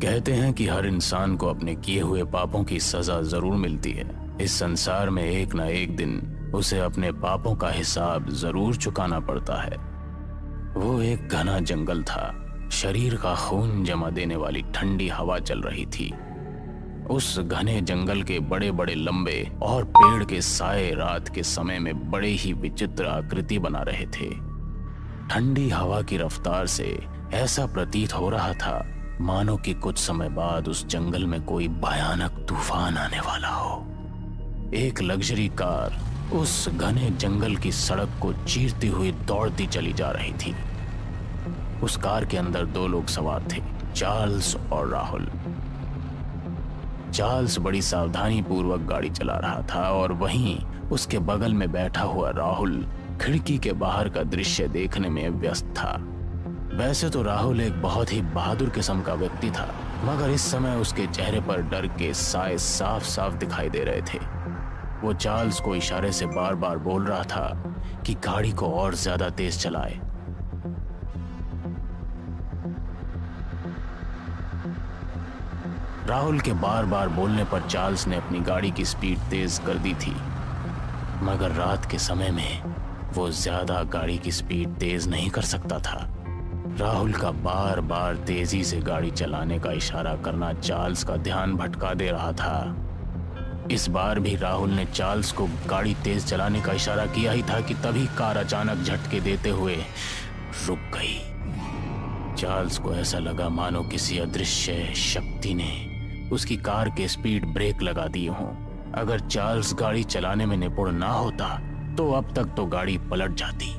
कहते हैं कि हर इंसान को अपने किए हुए पापों की सजा जरूर मिलती है। इस संसार में एक ना एक दिन उसे अपने पापों का हिसाब जरूर चुकाना पड़ता है। वो एक घना जंगल था। शरीर का खून जमा देने वाली ठंडी हवा चल रही थी। उस घने जंगल के बड़े बड़े लंबे और पेड़ के साए रात के समय में बड़े ही विचित्र आकृति बना रहे थे। ठंडी हवा की रफ्तार से ऐसा प्रतीत हो रहा था मानो कि कुछ समय बाद उस जंगल में कोई भयानक तूफान आने वाला हो। एक लग्जरी कार उस घने जंगल की सड़क को चीरती हुई दौड़ती चली जा रही थी। उस कार के अंदर दो लोग सवार थे, चार्ल्स और राहुल। चार्ल्स बड़ी सावधानी पूर्वक गाड़ी चला रहा था और वहीं उसके बगल में बैठा हुआ राहुल खिड़की के बाहर का दृश्य देखने में व्यस्त था। वैसे तो राहुल एक बहुत ही बहादुर किस्म का व्यक्ति था, मगर इस समय उसके चेहरे पर डर के साए साफ साफ दिखाई दे रहे थे। वो चार्ल्स को इशारे से बार बार बोल रहा था कि गाड़ी को और ज्यादा तेज चलाए। राहुल के बार बार बोलने पर चार्ल्स ने अपनी गाड़ी की स्पीड तेज कर दी थी, मगर रात के समय में वो ज्यादा गाड़ी की स्पीड तेज नहीं कर सकता था। राहुल का बार बार तेजी से गाड़ी चलाने का इशारा करना चार्ल्स का ध्यान भटका दे रहा था। इस बार भी राहुल ने चार्ल्स को गाड़ी तेज चलाने का इशारा किया ही था कि तभी कार अचानक झटके देते हुए रुक गई। चार्ल्स को ऐसा लगा मानो किसी अदृश्य शक्ति ने उसकी कार के स्पीड ब्रेक लगा दिए हों। अगर चार्ल्स गाड़ी चलाने में निपुण ना होता तो अब तक तो गाड़ी पलट जाती।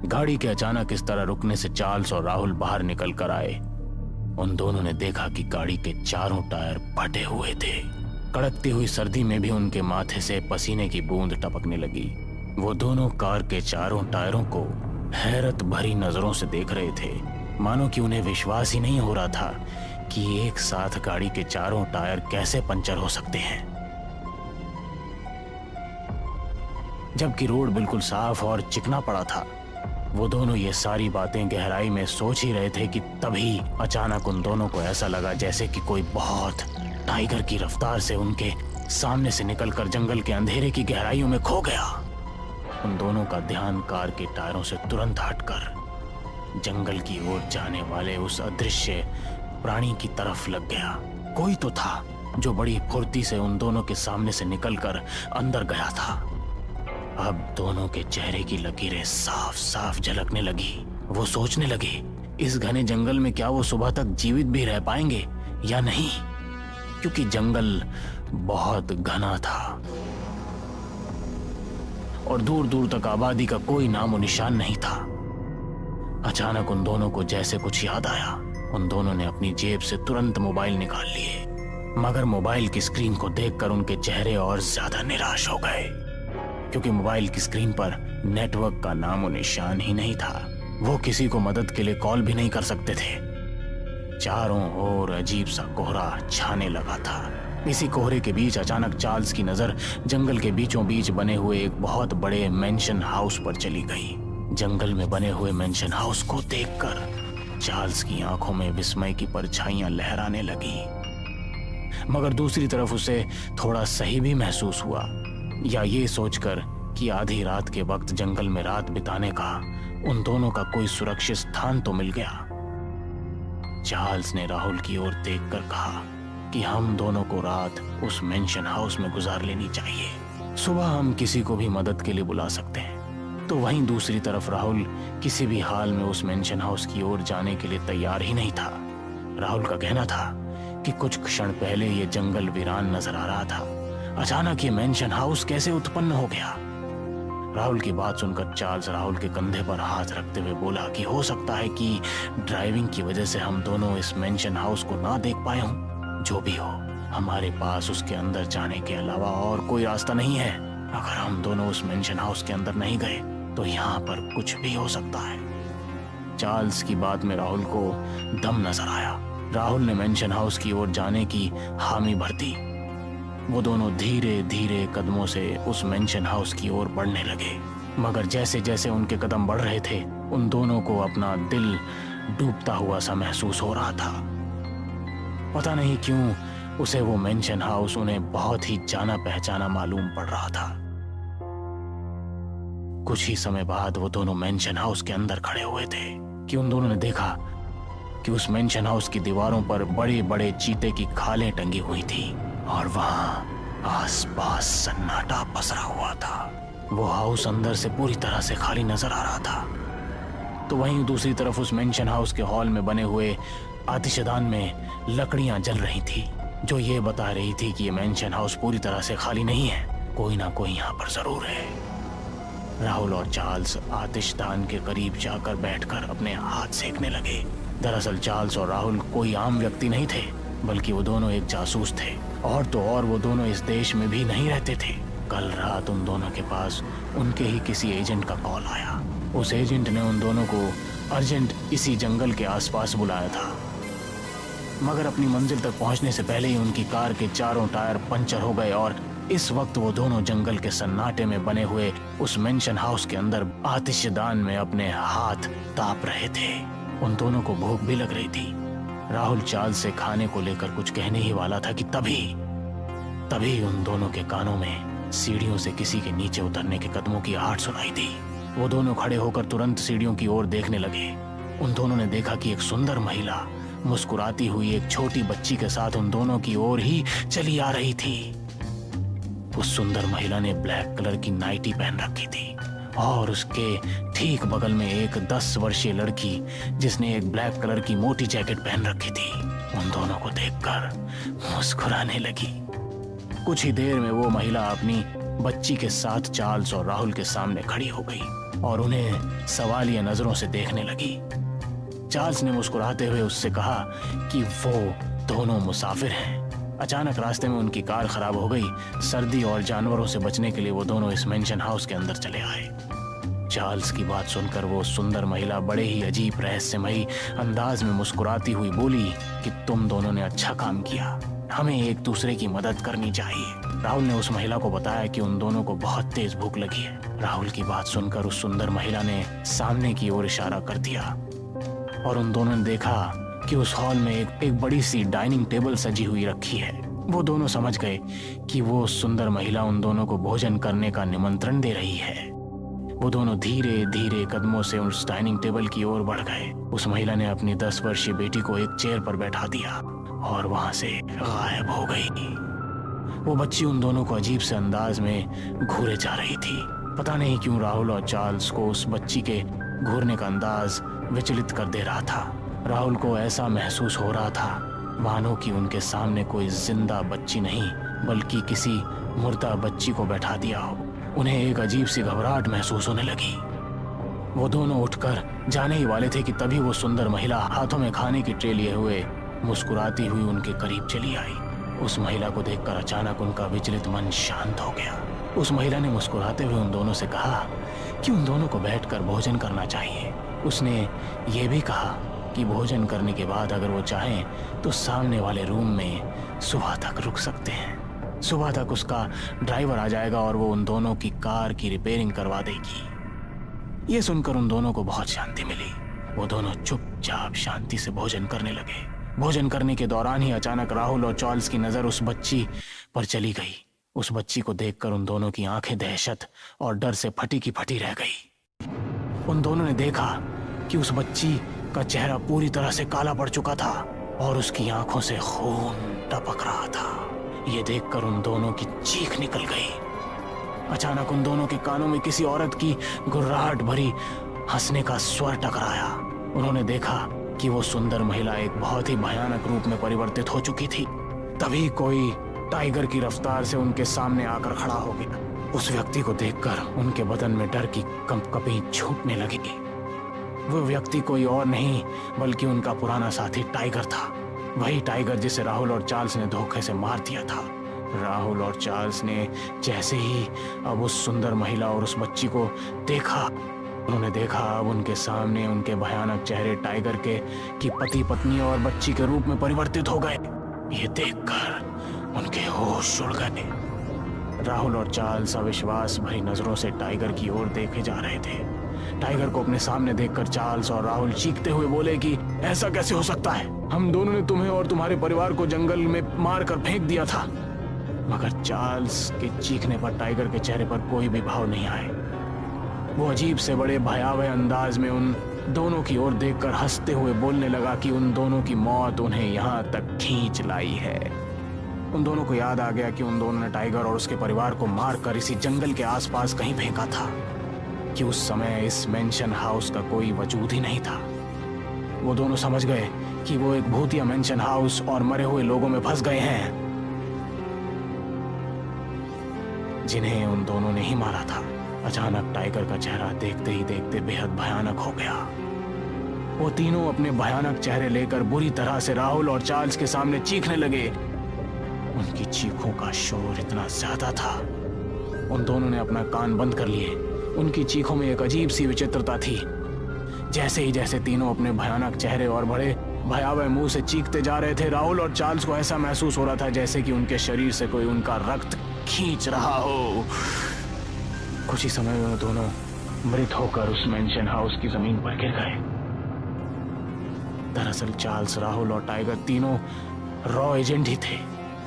गाड़ी के अचानक इस तरह रुकने से चार्ल्स और राहुल बाहर निकल कर आए। उन दोनों ने देखा कि गाड़ी के चारों टायर फटे हुए थे। कड़कती हुई सर्दी में भी उनके माथे से पसीने की बूंद टपकने लगी। वो दोनों कार के चारों टायरों को हैरत भरी नजरों से देख रहे थे, मानो कि उन्हें विश्वास ही नहीं हो रहा था कि एक साथ गाड़ी के चारों टायर कैसे पंचर हो सकते हैं। जबकि रोड बिल्कुल साफ और चिकना पड़ा था। वो दोनों ये सारी बातें गहराई में सोच ही रहे थे कि तभी अचानक उन दोनों को ऐसा लगा जैसे कि कोई बहुत टाइगर की रफ्तार से उनके सामने से निकलकर जंगल के अंधेरे की गहराइयों में खो गया। उन दोनों का ध्यान कार के टायरों से तुरंत हटकर जंगल की ओर जाने वाले उस अदृश्य प्राणी की तरफ लग गया। कोई तो था जो बड़ी फुर्ती से उन दोनों के सामने से निकलकर अंदर गया था। अब दोनों के चेहरे की लकीरें साफ साफ झलकने लगी। वो सोचने लगे, इस घने जंगल में क्या वो सुबह तक जीवित भी रह पाएंगे या नहीं, क्योंकि जंगल बहुत घना था और दूर दूर तक आबादी का कोई नामो निशान नहीं था। अचानक उन दोनों को जैसे कुछ याद आया। उन दोनों ने अपनी जेब से तुरंत मोबाइल निकाल लिए, मगर मोबाइल की स्क्रीन को देखकर उनके चेहरे और ज्यादा निराश हो गए, क्योंकि मोबाइल की स्क्रीन पर नेटवर्क का नामो निशान ही नहीं था। वो किसी को मदद के लिए कॉल भी नहीं कर सकते थे। चारों ओर अजीब सा कोहरा छाने लगा था। इसी कोहरे के बीच अचानक चार्ल्स की नजर जंगल के बीचों बीच बने हुए एक बहुत बड़े मेंशन हाउस पर चली गई। जंगल में बने हुए मेंशन हाउस को देखकर चार्ल्स की आंखों में विस्मय की परछाइयां लहराने लगी, मगर दूसरी तरफ उसे थोड़ा सही भी महसूस हुआ, या ये सोचकर कि आधी रात के वक्त जंगल में रात बिताने का उन दोनों का कोई सुरक्षित स्थान तो मिल गया। चार्ल्स ने राहुल की ओर देखकर कहा कि हम दोनों को रात उस मेंशन हाउस में गुजार लेनी चाहिए। सुबह हम किसी को भी मदद के लिए बुला सकते हैं। तो वहीं दूसरी तरफ राहुल किसी भी हाल में उस मेंशन हाउस की ओर जाने के लिए तैयार ही नहीं था। राहुल का कहना था कि कुछ क्षण पहले ये जंगल वीरान नजर आ रहा था, अचानक ये मेंशन हाउस कैसे उत्पन्न हो गया। राहुल की बात सुनकर चार्ल्स राहुल के कंधे पर हाथ रखते हुए बोला कि हो सकता है कि ड्राइविंग की वजह से हम दोनों इस मेंशन हाउस को ना देख पाए हों। जो भी हो, हमारे पास उसके अंदर जाने के अलावा और कोई रास्ता नहीं है। अगर हम दोनों उस मेंशन हाउस के अंदर नहीं गए तो यहाँ पर कुछ भी हो सकता है। चार्ल्स की बात में राहुल को दम नजर आया। राहुल ने मेंशन हाउस की ओर जाने की हामी भर दी। वो दोनों धीरे धीरे कदमों से उस मेंशन हाउस की ओर बढ़ने लगे, मगर जैसे जैसे उनके कदम बढ़ रहे थे उन दोनों को अपना दिल डूबता हुआ सा महसूस हो रहा था। पता नहीं क्यों उसे वो मेंशन हाउस उन्हें बहुत ही जाना पहचाना मालूम पड़ रहा था। कुछ ही समय बाद वो दोनों मेंशन हाउस के अंदर खड़े हुए थे कि उन दोनों ने देखा कि उस मेंशन हाउस की दीवारों पर बड़े बड़े चीते की खालें टंगी हुई थी और वहां आसपास सन्नाटा पसरा हुआ था। वो हाउस अंदर से पूरी तरह से खाली नजर आ रहा था। तो वहीं दूसरी तरफ उस मेंशन हाउस के हॉल में बने हुए आतिशदान में लकड़ियां जल रही थी, जो ये बता रही थी कि ये मेंशन हाउस पूरी तरह से खाली नहीं है, कोई ना कोई यहाँ पर जरूर है। राहुल और चार्ल्स आतिशदान के करीब जाकर बैठकर अपने हाथ सेकने लगे। दरअसल चार्ल्स और राहुल कोई आम व्यक्ति नहीं थे, बल्कि वो दोनों एक जासूस थे। और तो और वो दोनों इस देश में भी नहीं रहते थे। कल रात उन दोनों के पास उनके ही किसी एजेंट का कॉल आया। उस एजेंट ने उन दोनों को अर्जेंट इसी जंगल के आसपास बुलाया था, मगर अपनी मंजिल तक पहुंचने से पहले ही उनकी कार के चारों टायर पंचर हो गए और इस वक्त वो दोनों जंगल के सन्नाटे में बने हुए उस मेंशन हाउस के अंदर आतिशदान में अपने हाथ ताप रहे थे। उन दोनों को भूख भी लग रही थी। राहुल चार्ल्स से खाने को लेकर कुछ कहने ही वाला था कि तभी उन दोनों के कानों में सीढ़ियों से किसी के नीचे उतरने के कदमों की आहट सुनाई दी। वो दोनों खड़े होकर तुरंत सीढ़ियों की ओर देखने लगे। उन दोनों ने देखा कि एक सुंदर महिला मुस्कुराती हुई एक छोटी बच्ची के साथ उन दोनों की ओर ही चली आ रही थी। उस सुंदर महिला ने ब्लैक कलर की नाइटी पहन रखी थी और उसके ठीक बगल में एक 10 वर्षीय लड़की जिसने एक ब्लैक कलर की मोटी जैकेट पहन रखी थी, उन दोनों को देखकर मुस्कुराने लगी। कुछ ही देर में वो महिला अपनी बच्ची के साथ चार्ल्स और राहुल के सामने खड़ी हो गई और उन्हें सवालिया नजरों से देखने लगी। चार्ल्स ने मुस्कुराते हुए उससे कहा कि वो दोनों मुसाफिर हैं। अचानक रास्ते में उनकी कार खराब हो गई। सर्दी और जानवरों से बचने के लिए वो दोनों इस मेंशन हाउस के अंदर चले आए। चार्ल्स की बात सुनकर वो सुंदर महिला बड़े ही अजीब रहस्यमयी अंदाज में मुस्कुराती हुई बोली कि तुम दोनों ने अच्छा काम किया, हमें एक दूसरे की मदद करनी चाहिए। राहुल ने उस महिला को बताया कि उन दोनों को बहुत तेज भूख लगी है। राहुल की बात सुनकर उस सुंदर महिला ने सामने की ओर इशारा कर दिया और उन दोनों ने देखा कि उस हॉल में एक बड़ी सी डाइनिंग टेबल सजी हुई रखी है। वो दोनों समझ गए कि वो सुंदर महिला उन दोनों को भोजन करने का निमंत्रण दे रही है। वो दोनों धीरे धीरे कदमों से उस डाइनिंग टेबल की ओर बढ़ गए। उस महिला ने अपनी 10 वर्षीय बेटी को एक चेयर पर बैठा दिया और वहां से गायब हो गई। वो बच्ची उन दोनों को अजीब से अंदाज में घूरे जा रही थी। पता नहीं क्यों राहुल और चार्ल्स को उस बच्ची के घूरने का अंदाज विचलित कर दे रहा था। राहुल को ऐसा महसूस हो रहा था मानो कि उनके सामने कोई जिंदा बच्ची नहीं बल्कि किसी मुर्दा बच्ची को बैठा दिया हो। उन्हें एक अजीब सी घबराहट महसूस होने लगी। वो दोनों उठकर जाने ही वाले थे कि तभी वो सुंदर महिला हाथों में खाने की ट्रे लिए हुए मुस्कुराती हुई उनके करीब चली आई। उस महिला को देखकर अचानक उनका विचलित मन शांत हो गया। उस महिला ने मुस्कुराते हुए उन दोनों से कहा कि उन दोनों को बैठकर भोजन करना चाहिए। उसने ये भी कहा कि भोजन करने के बाद अगर वो चाहें तो सामने वाले रूम में सुबह तक रुक सकते हैं। सुबह तक उसका ड्राइवर आ जाएगा और वो उन दोनों की कार की रिपेयरिंग करवा देगी। ये सुनकर उन दोनों को बहुत शांति मिली। वो दोनों चुपचाप शांति से भोजन करने लगे। भोजन करने के दौरान ही अचानक राहुल और चार्ल्स की नजर उस बच्ची पर चली गई। उस बच्ची को देखकर उन दोनों की आंखें दहशत और डर से फटी की फटी रह गई। उन दोनों ने देखा कि उस बच्ची का चेहरा पूरी तरह से काला पड़ चुका था और उसकी आंखों से खून टपक रहा था। ये देखकर उन दोनों की चीख निकल गई। अचानक उन दोनों के कानों में किसी औरत की गुर्राहट भरी हंसने का स्वर टकराया। उन्होंने देखा कि वो सुंदर महिला एक बहुत ही भयानक रूप में परिवर्तित हो चुकी थी। तभी कोई टाइगर की रफ्तार से उनके सामने आकर खड़ा हो गया। उस व्यक्ति को देखकर उनके बदन में डर की कंपकपी छूटने लगी। वो व्यक्ति कोई और नहीं बल्कि उनका पुराना साथी टाइगर था। वही टाइगर जिसे राहुल और चार्ल्स ने धोखे से मार दिया था। राहुल और चार्ल्स ने जैसे ही अब उस सुंदर महिला और उस बच्ची को देखा, उन्होंने देखा अब उनके सामने उनके भयानक चेहरे टाइगर के कि पति पत्नी और बच्ची के रूप में परिवर्तित हो गए। ये देखकर उनके होश उड़ गए। राहुल और चार्ल्स अविश्वास भरी नजरों से टाइगर की ओर देखे जा रहे थे। टाइगर को अपने सामने देखकर चार्ल्स और राहुल चीखते हुए बोले कि ऐसा कैसे हो सकता है, हम दोनों ने तुम्हें और तुम्हारे परिवार को जंगल में मारकर फेंक दिया था। मगर चार्ल्स के चीखने पर टाइगर के चेहरे पर कोई भी भाव नहीं आए। वो अजीब से बड़े भयावह अंदाज में उन दोनों की ओर देखकर हंसते हुए बोलने लगा कि उन दोनों की मौत उन्हें यहाँ तक खींच लाई है। उन दोनों को याद आ गया कि उन दोनों ने टाइगर और उसके परिवार को मारकर इसी जंगल के आसपास कहीं फेंका था, कि उस समय इस मेंशन हाउस का कोई वजूद ही नहीं था। वो दोनों समझ गए कि वो एक भूतिया मेंशन हाउस और मरे हुए लोगों में फंस गए हैं, जिन्हें उन दोनों ने ही मारा था। अचानक टाइगर का चेहरा देखते ही देखते बेहद भयानक हो गया। वो तीनों अपने भयानक चेहरे लेकर बुरी तरह से राहुल और चार्ल्स के सामने चीखने लगे। उनकी चीखों का शोर इतना ज्यादा था, उन दोनों ने अपना कान बंद कर लिए। उनकी चीखों में एक अजीब सी विचित्रता थी। जैसे तीनों अपने भयानक चेहरे और बड़े भयावह मुंह से चीखते जा रहे थे, राहुल और चार्ल्स को ऐसा महसूस हो रहा था जैसे कि उनके शरीर से कोई उनका रक्त खींच रहा हो। कुछ ही समय में दोनों मृत होकर उस मेंशन हाउस की जमीन पर गिर गए। दरअसल चार्ल्स, राहुल और टाइगर तीनों रॉ एजेंट ही थे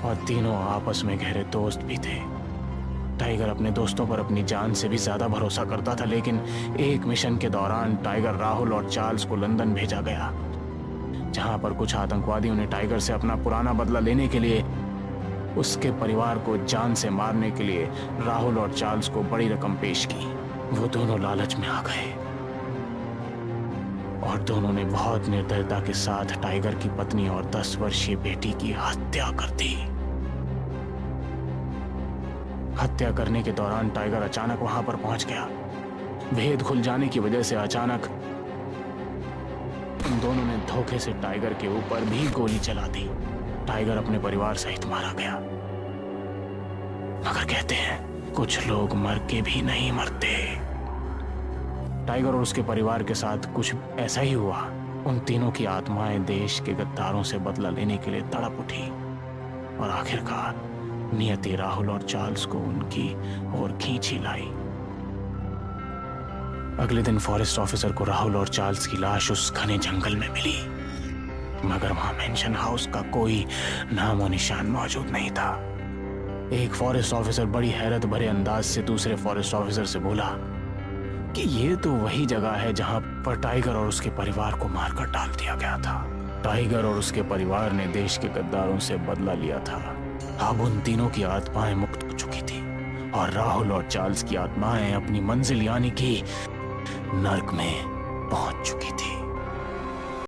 और तीनों आपस में गहरे दोस्त भी थे। टाइगर अपने दोस्तों पर अपनी जान से भी ज्यादा भरोसा करता था, लेकिन एक मिशन के दौरान टाइगर, राहुल और चार्ल्स को लंदन भेजा गया, जहां पर कुछ आतंकवादियों ने टाइगर से अपना पुराना बदला लेने के लिए, उसके परिवार को जान से मारने के लिए राहुल और चार्ल्स को बड़ी रकम पेश की। वो दोनों लालच में आ गए और दोनों ने बहुत निर्दयता के साथ टाइगर की पत्नी और 10 वर्षीय बेटी की हत्या कर दी। हत्या करने के दौरान टाइगर अचानक वहां पर पहुंच गया। भेद खुल जाने की वजह से अचानक उन दोनों ने धोखे से टाइगर के ऊपर भी गोली चला दी। टाइगर अपने परिवार सहित मारा गया। मगर कहते हैं कुछ लोग मर के भी नहीं मरते। टाइगर और उसके परिवार के साथ कुछ ऐसा ही हुआ। उन तीनों की आत्माएं देश के गद्दारों से बदला लेने के लिए तड़प उठी और आखिरकार नियति राहुल और चार्ल्स को उनकी ओर खींच ही लाई। अगले दिन फॉरेस्ट ऑफिसर को राहुल और चार्ल्स की लाश उस घने जंगल में मिली, मगर वहां मेंशन हाउस का कोई नामो निशान मौजूद नहीं था। एक फॉरेस्ट ऑफिसर बड़ी हैरत भरे अंदाज से दूसरे फॉरेस्ट ऑफिसर से बोला कि ये तो वही जगह है जहां पर टाइगर और उसके परिवार को मारकर डाल दिया गया था। टाइगर और उसके परिवार ने देश के गद्दारों से बदला लिया था। अब उन तीनों की आत्माएं मुक्त हो चुकी थी और राहुल और चार्ल्स की आत्माएं अपनी मंजिल यानी कि नर्क में पहुंच चुकी थी।